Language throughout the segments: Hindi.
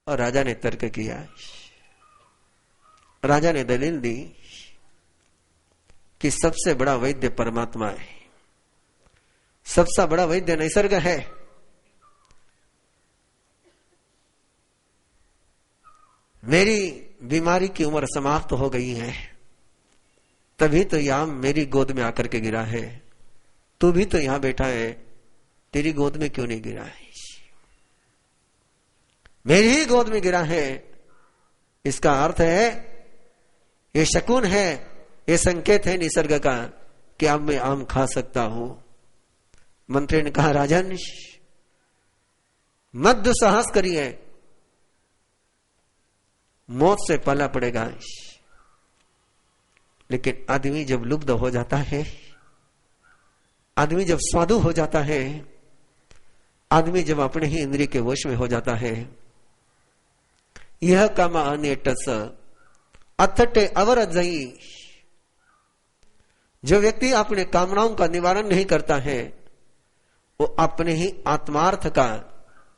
और राजा ने तर्क किया, राजा ने दलील दी कि सबसे बड़ा वैद्य परमात्मा है, सबसे बड़ा वैद्य निसर्ग है। मेरी बीमारी की उम्र समाप्त हो गई है, तभी तो यहां मेरी गोद में आकर के गिरा है। तू भी तो यहां बैठा है, तेरी गोद में क्यों नहीं गिरा है? मेरी ही गोद में गिरा है। इसका अर्थ है, ये शकुन है, ये संकेत है निसर्ग का कि अब मैं आम खा सकता हूं। मंत्री ने कहा, राजन मत दुस्साहस करिए, मौत से पाला पड़ेगा। लेकिन आदमी जब लुब्ध हो जाता है, आदमी जब स्वादु हो जाता है, आदमी जब अपने ही इंद्रिय के वश में हो जाता है, यह काम अनेटस अथटे अवरजई, जो व्यक्ति अपने कामनाओं का निवारण नहीं करता है, वो अपने ही आत्मार्थ का,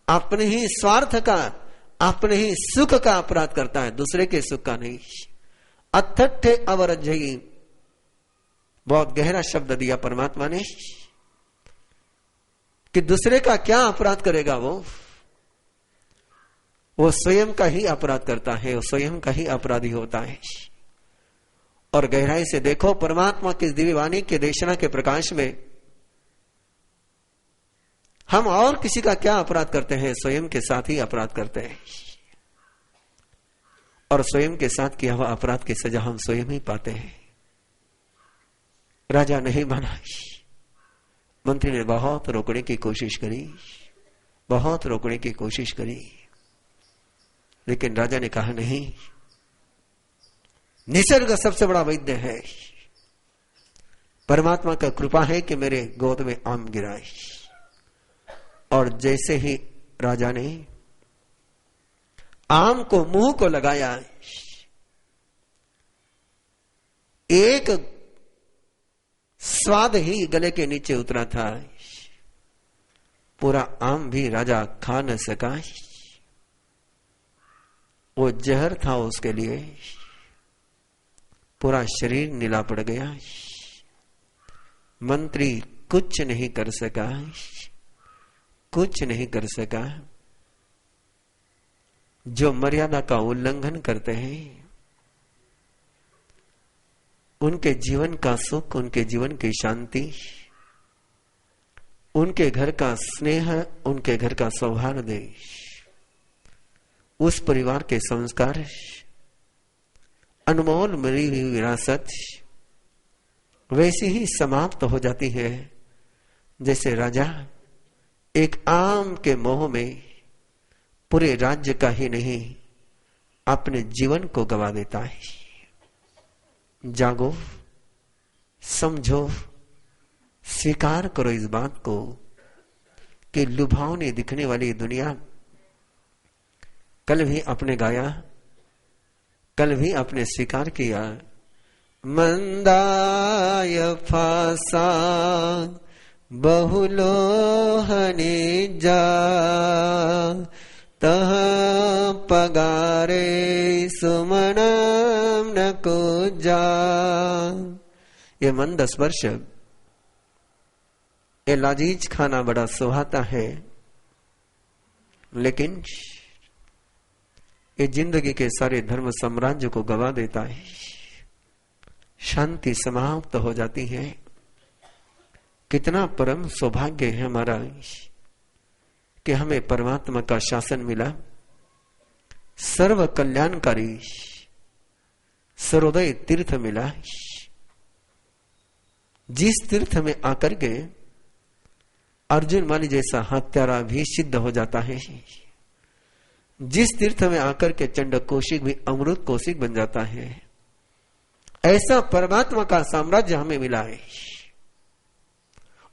अपने ही स्वार्थ का, अपने ही सुख का अपराध करता है, दूसरे के सुख का नहीं। अथटे अवरजई, बहुत गहरा शब्द दिया परमात्मा ने कि दूसरे का क्या अपराध करेगा वो स्वयं का ही अपराध करता है, वो स्वयं का ही अपराधी होता है। और गहराई से देखो, परमात्मा की दिव्य वाणी के देशना के प्रकाश में हम और किसी का क्या अपराध करते हैं? स्वयं के साथ ही अपराध करते हैं, और स्वयं के साथ किया हुआ अपराध की सजा हम स्वयं ही पाते हैं। राजा नहीं माना, मंत्री ने बहुत रोकने की कोशिश करी, बहुत रोकने की कोशिश करी, लेकिन राजा ने कहा, नहीं, निसर्ग सबसे बड़ा वैद्य है। परमात्मा का कृपा है कि मेरे गोद में आम गिराए। और जैसे ही राजा ने आम को मुंह को लगाया, एक स्वाद ही गले के नीचे उतरा था, पूरा आम भी राजा खा न सका। वो जहर था उसके लिए, पूरा शरीर नीला पड़ गया। मंत्री कुछ नहीं कर सका, कुछ नहीं कर सका। जो मर्यादा का उल्लंघन करते हैं, उनके जीवन का सुख, उनके जीवन की शांति, उनके घर का स्नेह, उनके घर का सौहार्द, उस परिवार के संस्कार, अनमोल मिली हुई विरासत वैसी ही समाप्त हो जाती है जैसे राजा एक आम के मोह में पूरे राज्य का ही नहीं, अपने जीवन को गवा देता है। जागो, समझो, स्वीकार करो इस बात को कि लुभावनी दिखने वाली दुनिया, कल भी आपने गाया, कल भी आपने स्वीकार किया, मंदाय फासा बहुलोहने जा, तह पगारे सुमनम न को जा। ये मंद स्पर्श, ये लाजीज खाना बड़ा सुहाता है, लेकिन ये जिंदगी के सारे धर्म साम्राज्य को गवा देता है। शांति समाप्त हो जाती है। कितना परम सौभाग्य है हमारा कि हमें परमात्मा का शासन मिला, सर्व कल्याणकारी सर्वोदय तीर्थ मिला। जिस तीर्थ में आकर के अर्जुन माली जैसा हत्यारा भी सिद्ध हो जाता है, जिस तीर्थ में आकर के चंड कौशिक भी अमृत कौशिक बन जाता है, ऐसा परमात्मा का साम्राज्य हमें मिला है।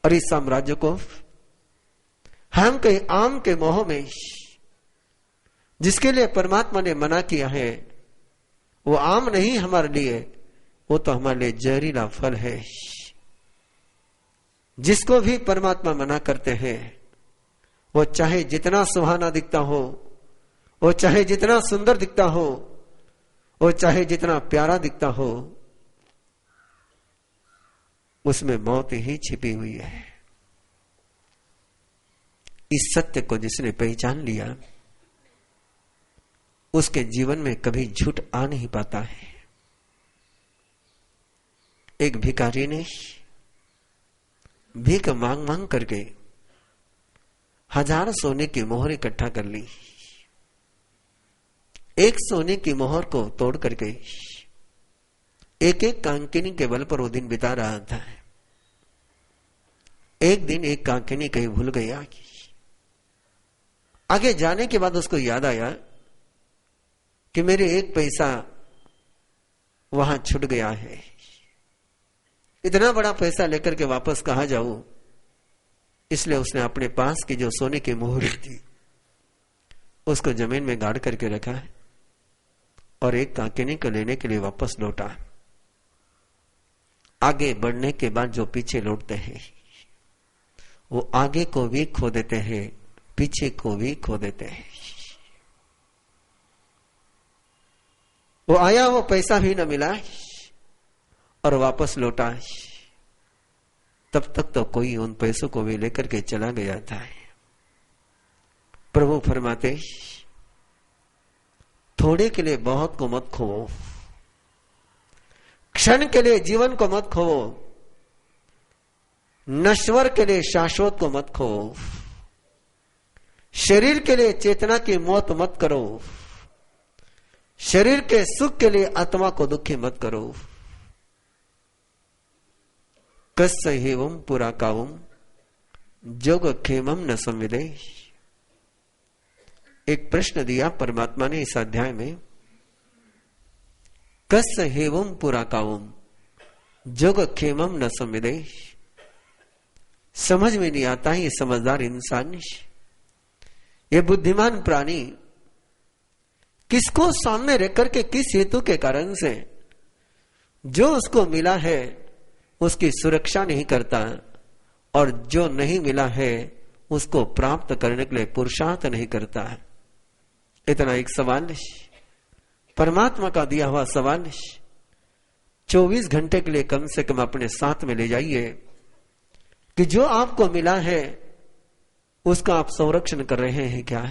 और इस साम्राज्य को हम कहीं आम के मोह में, जिसके लिए परमात्मा ने मना किया है, वो आम नहीं हमारे लिए, वो तो हमारे लिए जहरीला फल है। जिसको भी परमात्मा मना करते हैं, वो चाहे जितना सुहाना दिखता हो, वो चाहे जितना सुंदर दिखता हो, वो चाहे जितना प्यारा दिखता हो, उसमें मौत ही छिपी हुई है। इस सत्य को जिसने पहचान लिया, उसके जीवन में कभी झूठ आ नहीं पाता है। एक भिखारी ने भीख मांग मांग करके 1000 सोने की मोहर इकट्ठा कर ली। एक सोने की मोहर को तोड़ करके एक एक कांकिनी के बल पर वो दिन बिता रहा था। एक दिन एक कांकिनी कहीं भूल गया। आगे जाने के बाद उसको याद आया कि मेरे 1 पैसा वहां छूट गया है। इतना बड़ा पैसा लेकर के वापस कहां जाऊं? इसलिए उसने अपने पास की जो सोने की मोहर थी उसको जमीन में गाड़ करके रखा है और एक कांकिनी को लेने के लिए वापस लौटा। आगे बढ़ने के बाद जो पीछे लौटते हैं वो आगे को भी खो देते हैं, पीछे को भी खो देते हैं। वो आया, वो पैसा भी न मिला और वापस लौटा। तब तक तो कोई उन पैसों को भी लेकर के चला गया था। प्रभु फरमाते, थोड़े के लिए बहुत को मत खोवो, क्षण के लिए जीवन को मत खोवो, नश्वर के लिए शाश्वत को मत खोवो, शरीर के लिए चेतना की मौत मत करो, शरीर के सुख के लिए आत्मा को दुखी मत करो। कस्य हेवम पुरा कावम जोग क्षेमम न संविदे। एक प्रश्न दिया परमात्मा ने इस अध्याय में, कस्य हेवम पुरा कावम जोग क्षेमम न संविदे। समझ में नहीं आता ये समझदार इंसान, ये बुद्धिमान प्राणी किसको सामने रख करके, किस हेतु के कारण से जो उसको मिला है उसकी सुरक्षा नहीं करता और जो नहीं मिला है उसको प्राप्त करने के लिए पुरुषार्थ नहीं करता। इतना एक सवाल, परमात्मा का दिया हुआ सवाल 24 घंटे के लिए कम से कम अपने साथ में ले जाइए कि जो आपको मिला है उसका आप संरक्षण कर रहे हैं क्या?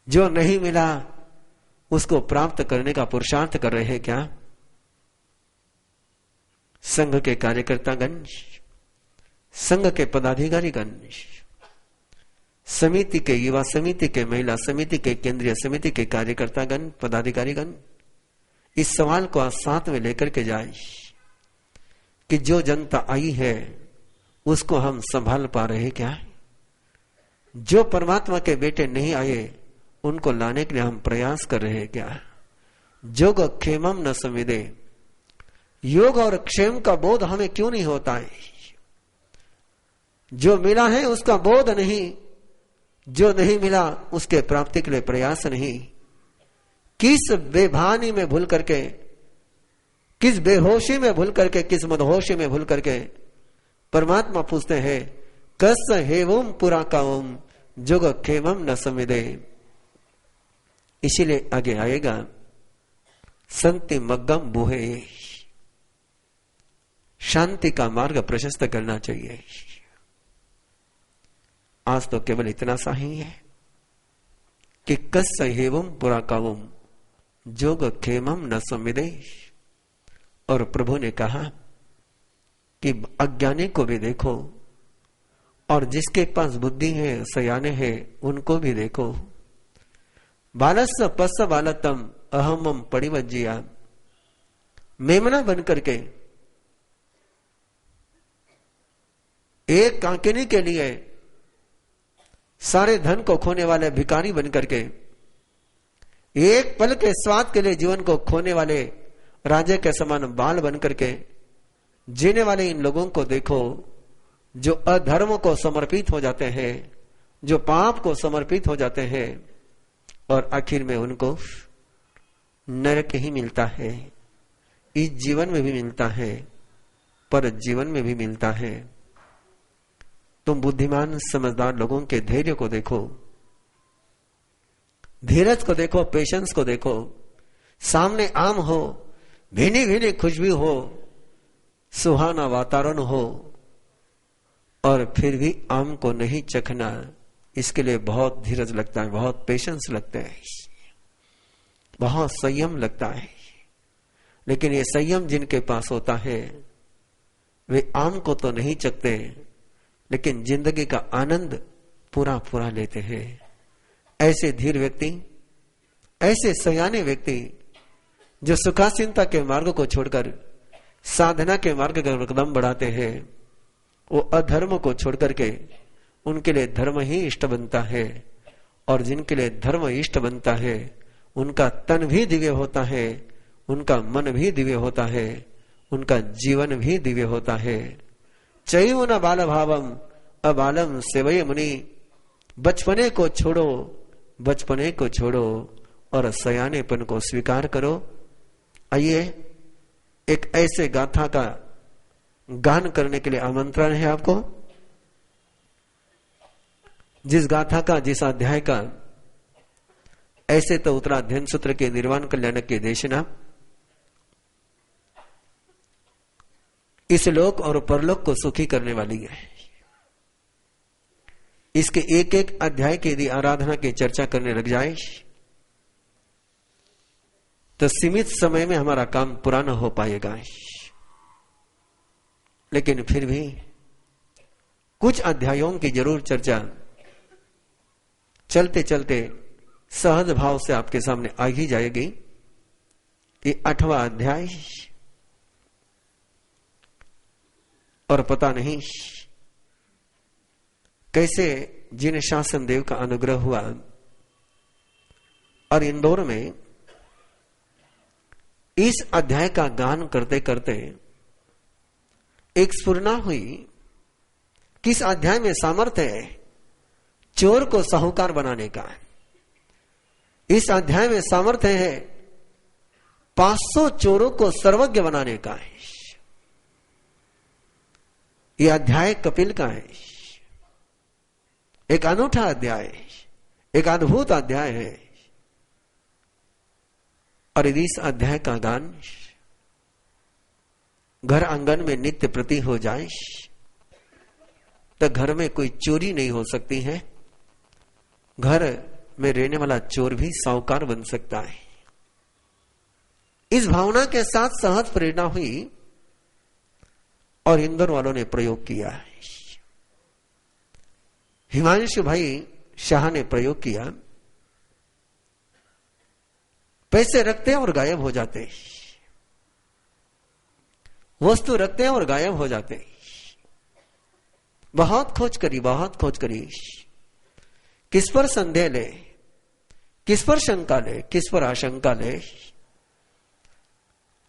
जो नहीं मिला उसको प्राप्त करने का पुरुषार्थ कर रहे हैं क्या? संघ के कार्यकर्तागण, संघ के पदाधिकारीगण, समिति के युवा समिति के, महिला समिति के, केंद्रीय समिति के कार्यकर्तागण, पदाधिकारीगण, इस सवाल को आज साथ में लेकर के जाए कि जो जनता आई है उसको हम संभाल पा रहे क्या? जो परमात्मा के बेटे नहीं आए उनको लाने के लिए हम प्रयास कर रहे हैं क्या? जोग क्षेमम न संविदे। योग और क्षेम का बोध हमें क्यों नहीं होता है? जो मिला है उसका बोध नहीं, जो नहीं मिला उसके प्राप्ति के लिए प्रयास नहीं। किस बेभानी में भूल करके, किस बेहोशी में भूल करके, किस मदहोशी में भूल करके परमात्मा पूछते हैं, कस हेवम पुरा कावम जोग क्षेमम न संविदे। इसीलिए आगे आएगा, संति मग्गम बुहे। शांति का मार्ग प्रशस्त करना चाहिए। आज तो केवल इतना सा ही है कि कस्य हेवम पुरा कावम जोग क्षेमम न संविदे। और प्रभु ने कहा कि अज्ञानी को भी देखो और जिसके पास बुद्धि है, सयाने है, उनको भी देखो। बालस पस बालतम अहमम पड़िवज्जिया। मेमना बन करके एक कांकिनी के लिए सारे धन को खोने वाले भिखारी बन करके, एक पल के स्वाद के लिए जीवन को खोने वाले राजे के समान बाल बन करके जीने वाले इन लोगों को देखो, जो अधर्म को समर्पित हो जाते हैं, जो पाप को समर्पित हो जाते हैं और आखिर में उनको नरक ही मिलता है। इस जीवन में भी मिलता है, पर जीवन में भी मिलता है। तुम बुद्धिमान समझदार लोगों के धैर्य को देखो। धीरज को देखो, पेशेंस को देखो। सामने आम हो, भीनी भीनी खुशबू हो, सुहाना वातावरण हो, और फिर भी आम को नहीं चखना, इसके लिए बहुत धीरज लगता है, बहुत पेशेंस लगता है, बहुत संयम लगता है। लेकिन ये संयम जिनके पास होता है वे आम को तो नहीं चखते, लेकिन जिंदगी का आनंद पूरा पूरा लेते हैं। ऐसे धीर व्यक्ति, ऐसे सयाने व्यक्ति जो सुखासीनता के मार्ग को छोड़कर साधना के मार्ग का कदम बढ़ाते हैं, वो अधर्म को छोड़कर के उनके लिए धर्म ही इष्ट बनता है। और जिनके लिए धर्म इष्ट बनता है उनका तन भी दिव्य होता है, उनका मन भी दिव्य होता है, उनका जीवन भी दिव्य होता है। चैव न बाल भावम अबालम सेवय मुनि, बचपने को छोड़ो, बचपने को छोड़ो और सयानेपन को स्वीकार करो। आइए एक ऐसे गाथा का गान करने के लिए आमंत्रण है आपको, जिस गाथा का, जिस अध्याय का ऐसे तो उतरा अध्ययन सूत्र के निर्वाण कल्याण की देशना इस लोक और परलोक को सुखी करने वाली है। इसके एक एक अध्याय की यदि आराधना की चर्चा करने लग जाए तो सीमित समय में हमारा काम पूरा न हो पाएगा। लेकिन फिर भी कुछ अध्यायों की जरूर चर्चा चलते चलते सहज भाव से आपके सामने आ ही जाएगी। ये 8वां अध्याय, और पता नहीं कैसे जिन शासन देव का अनुग्रह हुआ और इंदौर में इस अध्याय का गान करते करते एक स्फुरना हुई। किस अध्याय में सामर्थ्य है चोर को साहूकार बनाने का। इस अध्याय में सामर्थ्य है 500 चोरों को सर्वज्ञ बनाने का है। यह अध्याय कपिल का है, एक अनूठा अध्याय, एक अद्भुत अध्याय है। और यदि इस अध्याय का गान घर आंगन में नित्य प्रति हो जाए तो घर में कोई चोरी नहीं हो सकती है, घर में रहने वाला चोर भी साहूकार बन सकता है। इस भावना के साथ सहज प्रेरणा हुई और इंदौर वालों ने प्रयोग किया है। हिमांशु भाई शाह ने प्रयोग किया। पैसे रखते हैं और गायब हो जाते हैं, वस्तु रखते हैं और गायब हो जाते हैं। बहुत खोज करी, बहुत खोज करी, किस पर संदेह ले, किस पर शंका ले, किस पर आशंका ले।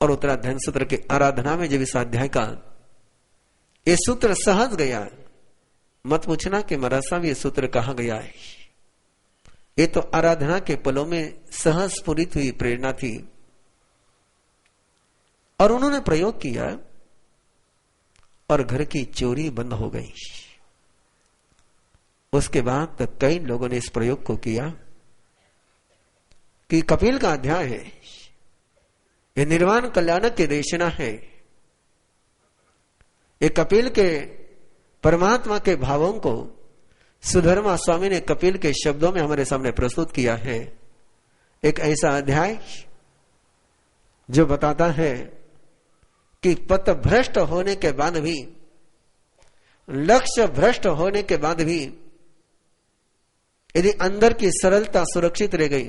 और उत्तराध्ययन सूत्र के आराधना में जब इस अध्याय का ये सूत्र सहज गया, मत पूछना कि महाराज साहब ये सूत्र कहां गया है। ये तो आराधना के पलों में सहज स्फुरित हुई प्रेरणा थी और उन्होंने प्रयोग किया और घर की चोरी बंद हो गई। उसके बाद तक कई लोगों ने इस प्रयोग को किया कि कपिल का अध्याय है, ये निर्वाण कल्याणक की देशना है। ये कपिल के परमात्मा के भावों को सुधर्मा स्वामी ने कपिल के शब्दों में हमारे सामने प्रस्तुत किया है। एक ऐसा अध्याय जो बताता है कि पथ भ्रष्ट होने के बाद भी, लक्ष्य भ्रष्ट होने के बाद भी यदि अंदर की सरलता सुरक्षित रह गई,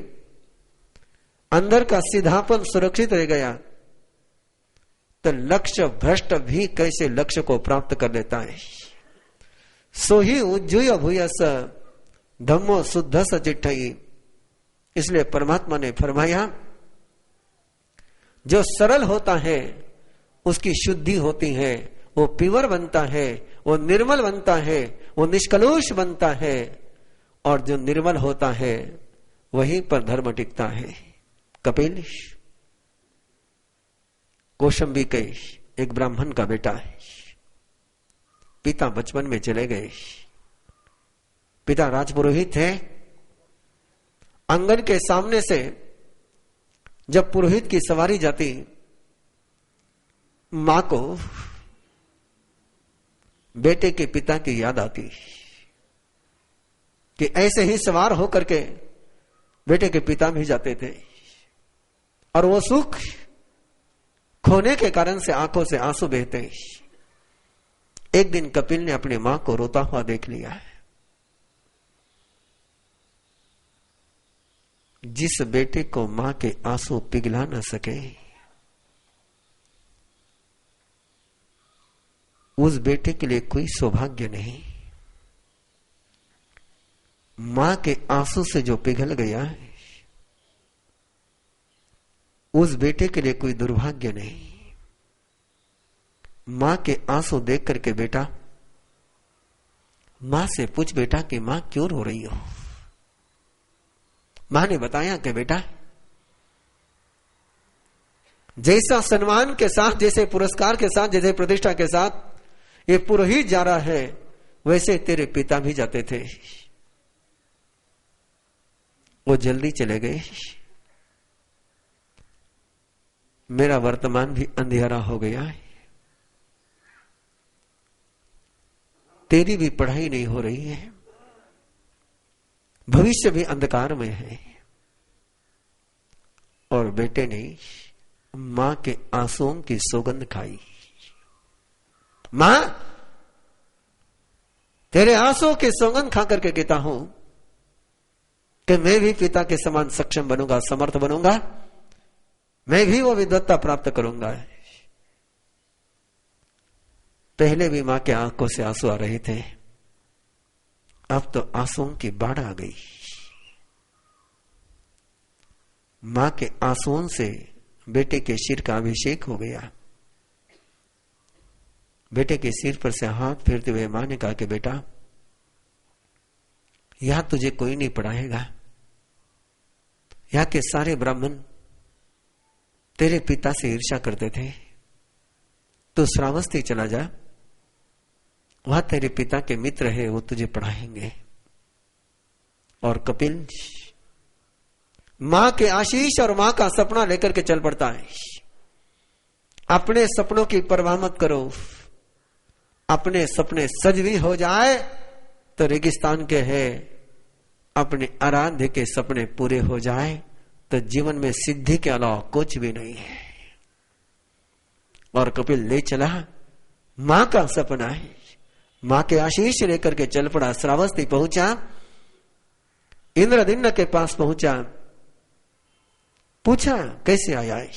अंदर का सीधापन सुरक्षित रह गया, तो लक्ष्य भ्रष्ट भी कैसे लक्ष्य को प्राप्त कर लेता है। सो ही उज्जुय भूयस धम्मो शुद्ध सचिट्ठई। इसलिए परमात्मा ने फरमाया जो सरल होता है उसकी शुद्धि होती है, वो प्योर बनता है, वो निर्मल बनता है, वो निष्कलुष बनता है। और जो निर्मल होता है वहीं पर धर्म टिकता है। कपिल कौशंबी के एक ब्राह्मण का बेटा है। पिता बचपन में चले गए। पिता राजपुरोहित है आंगन के सामने से जब पुरोहित की सवारी जाती, मां को बेटे के पिता की याद आती कि ऐसे ही सवार होकर के बेटे के पिता भी जाते थे, और वो सुख खोने के कारण से आंखों से आंसू बहते। एक दिन कपिल ने अपनी मां को रोता हुआ देख लिया। जिस बेटे को मां के आंसू पिघला न सके, उस बेटे के लिए कोई सौभाग्य नहीं। मां के आंसू से जो पिघल गया, उस बेटे के लिए कोई दुर्भाग्य नहीं। मां के आंसू देख करके बेटा, मां से पूछ बेटा कि मां क्यों रो रही हो। मां ने बताया कि बेटा, जैसा सम्मान के साथ, जैसे पुरस्कार के साथ, जैसे प्रतिष्ठा के साथ ये पुरोहित जा रहा है, वैसे तेरे पिता भी जाते थे। वो जल्दी चले गए, मेरा वर्तमान भी अंधेरा हो गया है, तेरी भी पढ़ाई नहीं हो रही है, भविष्य भी अंधकार में है। और बेटे ने मां के आंसुओं की सौगंध खाई। मां, तेरे आंसुओं की सौगंध खा करके कहता हूं कि मैं भी पिता के समान सक्षम बनूंगा, समर्थ बनूंगा, मैं भी वो विद्वत्ता प्राप्त करूंगा। पहले भी मां के आंखों से आंसू आ रहे थे, अब तो आंसुओं की बाढ़ आ गई। मां के आंसुओं से बेटे के सिर का अभिषेक हो गया। बेटे के सिर पर से हाथ फेरते हुए मां ने कहा कि बेटा, यहां तुझे कोई नहीं पढ़ाएगा, यहां के सारे ब्राह्मण तेरे पिता से ईर्ष्या करते थे, तो श्रावस्ती चला जा, वहां तेरे पिता के मित्र है, वो तुझे पढ़ाएंगे। और कपिल मां के आशीष और मां का सपना लेकर के चल पड़ता है। अपने सपनों की परवाह मत करो, अपने सपने सच भी हो जाए तो रेगिस्तान के हैं, अपने आराध्य के सपने पूरे हो जाए तो जीवन में सिद्धि के अलावा कुछ भी नहीं है। और कपिल ले चला, मां का सपना है, मां के आशीष लेकर के चल पड़ा। श्रावस्ती पहुंचा, इंद्रदिम्न के पास पहुंचा, पूछा कैसे आया है।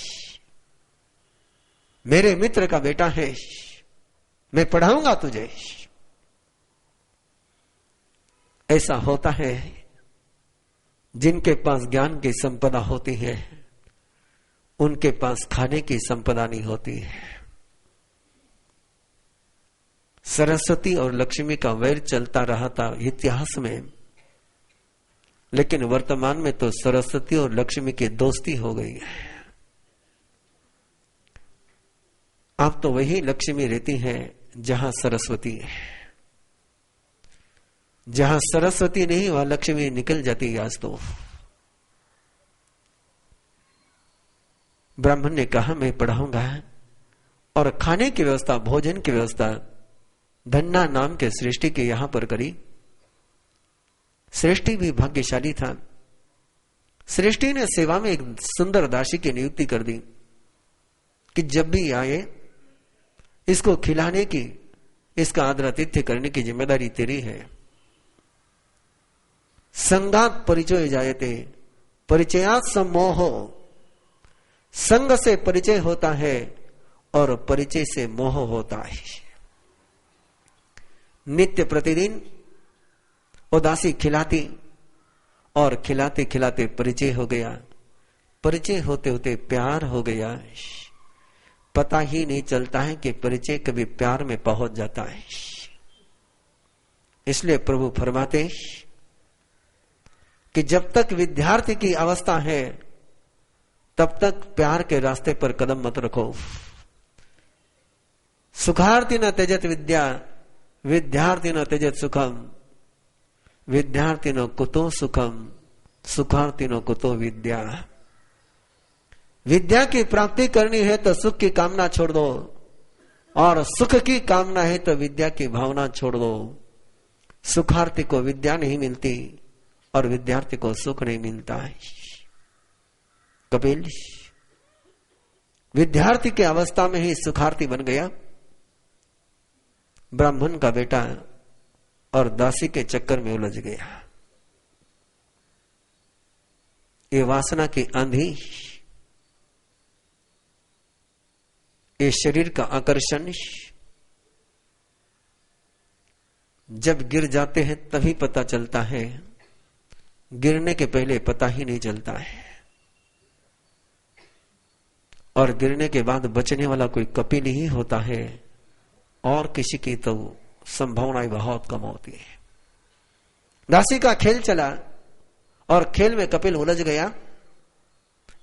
मेरे मित्र का बेटा है, मैं पढ़ाऊंगा तुझे। ऐसा होता है, जिनके पास ज्ञान की संपदा होती है उनके पास खाने की संपदा नहीं होती है। सरस्वती और लक्ष्मी का वैर चलता रहा था इतिहास में, लेकिन वर्तमान में तो सरस्वती और लक्ष्मी की दोस्ती हो गई है। अब तो वही लक्ष्मी रहती है जहां सरस्वती है, जहां सरस्वती नहीं वहां लक्ष्मी निकल जाती है। आज तो ब्राह्मण ने कहा मैं पढ़ाऊंगा, और खाने की व्यवस्था, भोजन की व्यवस्था धन्ना नाम के सृष्टि के यहां पर करी। सृष्टि भी भाग्यशाली था। सृष्टि ने सेवा में एक सुंदर दासी की नियुक्ति कर दी कि जब भी आए इसको खिलाने की, इसका आदर आतिथ्य करने की जिम्मेदारी तेरी है। संगात परिचय जायते, परिचयात सम्मोह। संग से परिचय होता है और परिचय से मोह होता है। नित्य प्रतिदिन उदासी खिलाती, और खिलाते खिलाते परिचय हो गया, परिचय होते होते प्यार हो गया। पता ही नहीं चलता है कि परिचय कभी प्यार में पहुंच जाता है। इसलिए प्रभु फरमाते कि जब तक विद्यार्थी की अवस्था है तब तक प्यार के रास्ते पर कदम मत रखो। सुखार्थी न त्यजत विद्या, विद्यार्थी न त्यजत सुखम, विद्यार्थी न कुतो सुखम, सुखार्थिनों को तो विद्या, विद्या की प्राप्ति करनी है तो सुख की कामना छोड़ दो, और सुख की कामना है तो विद्या की भावना छोड़ दो। सुखार्थी को विद्या नहीं मिलती और विद्यार्थी को सुख नहीं मिलता है। कपिल विद्यार्थी की अवस्था में ही सुखार्थी बन गया, ब्राह्मण का बेटा, और दासी के चक्कर में उलझ गया। ये वासना की आंधी, ये शरीर का आकर्षण, जब गिर जाते हैं तभी पता चलता है, गिरने के पहले पता ही नहीं चलता है। और गिरने के बाद बचने वाला कोई कपिल ही होता है, और किसी की तो संभावनाएं बहुत कम होती है। दासी का खेल चला और खेल में कपिल उलझ गया।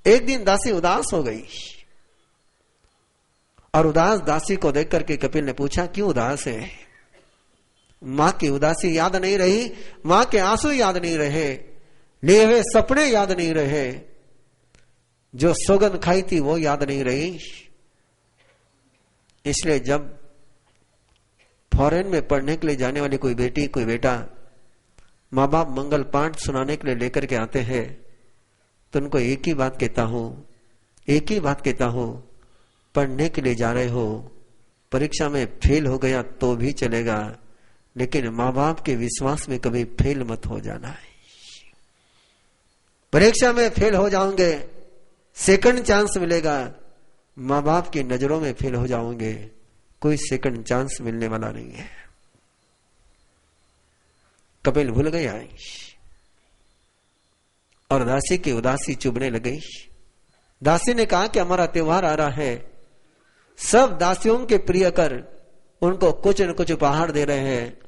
एक दिन दासी उदास हो गई, और उदास दासी को देख करके कपिल ने पूछा, क्यों उदास है? मां की उदासी याद नहीं रही, मां के आंसू याद नहीं रहे, लिए हुए सपने याद नहीं रहे, जो सौगंध खाई थी वो याद नहीं रही। इसलिए जब फॉरेन में पढ़ने के लिए जाने वाली कोई बेटी, कोई बेटा माँ बाप मंगल पाठ सुनाने के लिए लेकर के आते हैं, तो उनको एक ही बात कहता हूं, पढ़ने के लिए जा रहे हो, परीक्षा में फेल हो गया तो भी चलेगा, लेकिन माँ बाप के विश्वास में कभी फेल मत हो जाना है। परीक्षा में फेल हो जाओगे, सेकंड चांस मिलेगा, माँ बाप की नजरों में फेल हो जाओगे, कोई सेकंड चांस मिलने वाला नहीं है। कपिल भूल गया और दासी की उदासी चुभने लगी। दासी ने कहा कि हमारा त्योहार आ रहा है, सब दासियों के प्रिय कर उनको कुछ न कुछ उपहार दे रहे हैं,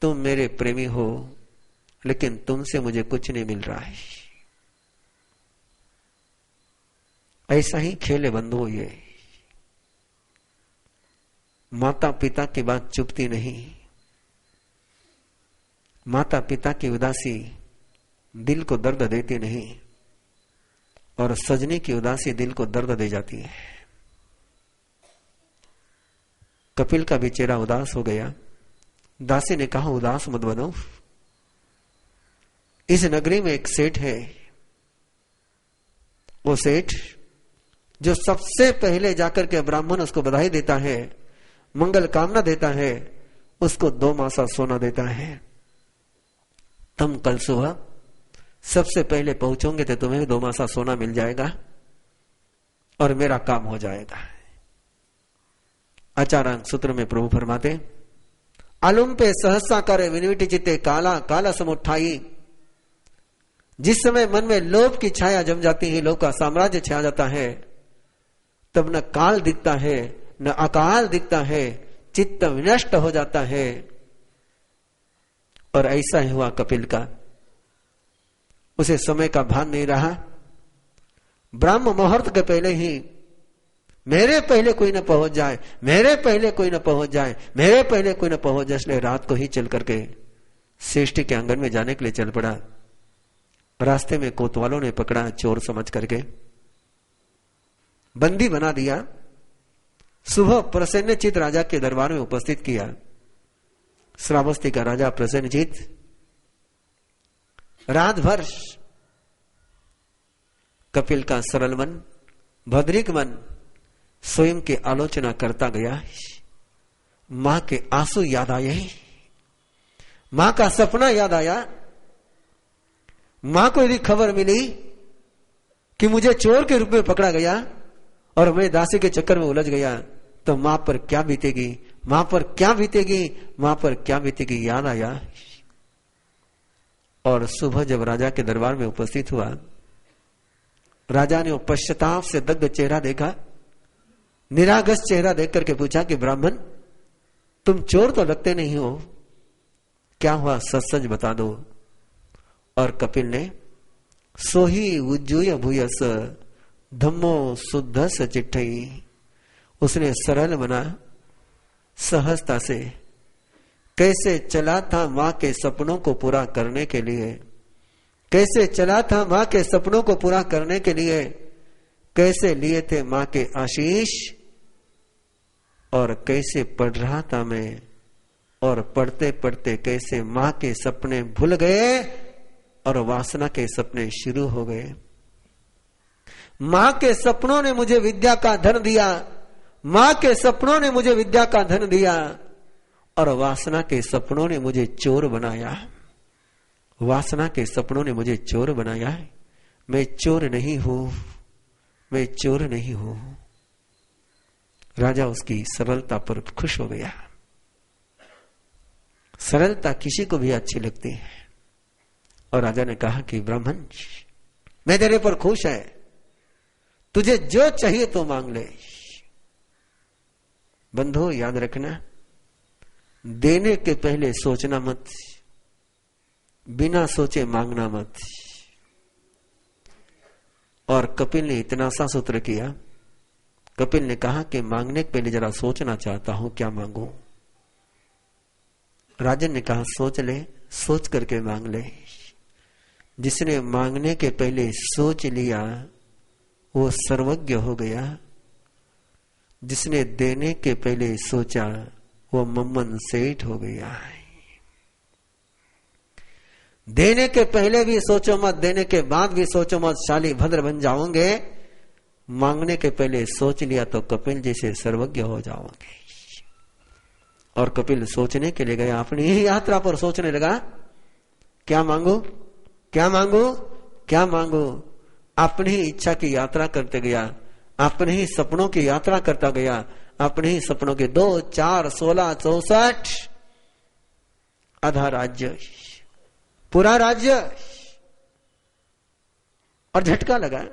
तुम मेरे प्रेमी हो लेकिन तुमसे मुझे कुछ नहीं मिल रहा है। ऐसा ही खेले बंधु, ये माता पिता की बात चुपती नहीं, माता पिता की उदासी दिल को दर्द देती नहीं, और सजनी की उदासी दिल को दर्द दे जाती है। कपिल का भी चेहरा उदास हो गया। दासी ने कहा, उदास मत बनो, इस नगरी में एक सेठ है, वो सेठ जो सबसे पहले जाकर के ब्राह्मण उसको बधाई देता है, मंगल कामना देता है, उसको 2 मासा सोना देता है। तुम कल सुबह सबसे पहले पहुंचोगे तो तुम्हें 2 मासा सोना मिल जाएगा और मेरा काम हो जाएगा। आचारांक सूत्र में प्रभु फरमाते, आलुम पे सहसा करे विनिविटी चित्ते काला काला समुठाई। जिस समय मन में लोभ की छाया जम जाती है, लोभ का साम्राज्य छा जाता है, तब न काल दिखता है न अकाल दिखता है, चित्त विनष्ट हो जाता है। और ऐसा ही हुआ कपिल का। उसे समय का भान नहीं रहा। ब्रह्म मुहूर्त के पहले ही मेरे पहले कोई न पहुंच जाए, मेरे पहले कोई न पहुंच जाए, मेरे पहले कोई न पहुंच जाए, इसलिए रात को ही चल करके श्रेष्ठी के आंगन में जाने के लिए चल पड़ा। रास्ते में कोतवालों ने पकड़ा, चोर समझ करके बंदी बना दिया। सुबह प्रसन्नचित राजा के दरबार में उपस्थित किया। श्रावस्ती का राजा प्रसन्नचित रात भर कपिल का सरल मन, भद्रिक मन स्वयं की आलोचना करता गया। मां के आंसू याद आए, मां का सपना याद आया। मां को यदि खबर मिली कि मुझे चोर के रूप में पकड़ा गया और मैं दासी के चक्कर में उलझ गया, तो मां पर क्या बीतेगी, मां पर क्या बीतेगी, मां पर क्या बीतेगी, याद आया। और सुबह जब राजा के दरबार में उपस्थित हुआ, राजा ने वो पश्चाताप से दग्ध चेहरा देखा, निरागस चेहरा देख करके पूछा कि ब्राह्मण, तुम चोर तो लगते नहीं हो, क्या हुआ, सच सच बता दो। और कपिल ने सोही उज्जूय भूयस धम्मो शुद्धस चिट्ठई, उसने सरल बना सहजता से कैसे चला था मां के सपनों को पूरा करने के लिए, कैसे चला था मां के सपनों को पूरा करने के लिए, कैसे लिए थे मां के आशीष, और कैसे पढ़ रहा था मैं, और पढ़ते पढ़ते कैसे मां के सपने भूल गए और वासना के सपने शुरू हो गए। मां के सपनों ने मुझे विद्या का धन दिया, मां के सपनों ने मुझे विद्या का धन दिया, और वासना के सपनों ने मुझे चोर बनाया। वासना के सपनों ने मुझे चोर बनाया है। मैं चोर नहीं हूं, मैं चोर नहीं हूं। राजा उसकी सरलता पर खुश हो गया। सरलता किसी को भी अच्छी लगती है। और राजा ने कहा कि ब्राह्मण, मैं तेरे पर खुश है, तुझे जो चाहिए तो मांग ले। बंधु याद रखना, देने के पहले सोचना मत, बिना सोचे मांगना मत। और कपिल ने इतना सा सूत्र किया। कपिल ने कहा कि मांगने के पहले जरा सोचना चाहता हूं, क्या मांगू। राजन ने कहा सोच ले, सोच करके मांग ले। जिसने मांगने के पहले सोच लिया वो सर्वज्ञ हो गया। जिसने देने के पहले सोचा वो मम्मन सेठ हो गया। देने के पहले भी सोचो मत, देने के बाद भी सोचो मत, शाली भद्र बन जाओगे। मांगने के पहले सोच लिया तो कपिल जैसे सर्वज्ञ हो जाओगे। और कपिल सोचने के लिए गया, अपनी ही यात्रा पर सोचने लगा, क्या मांगू, क्या मांगू, क्या मांगू। अपनी ही इच्छा की यात्रा करते गया, अपने ही सपनों की यात्रा करता गया। अपने ही सपनों के 2, 4, 16, 64 आधा राज्य, पूरा राज्य। और झटका लगा,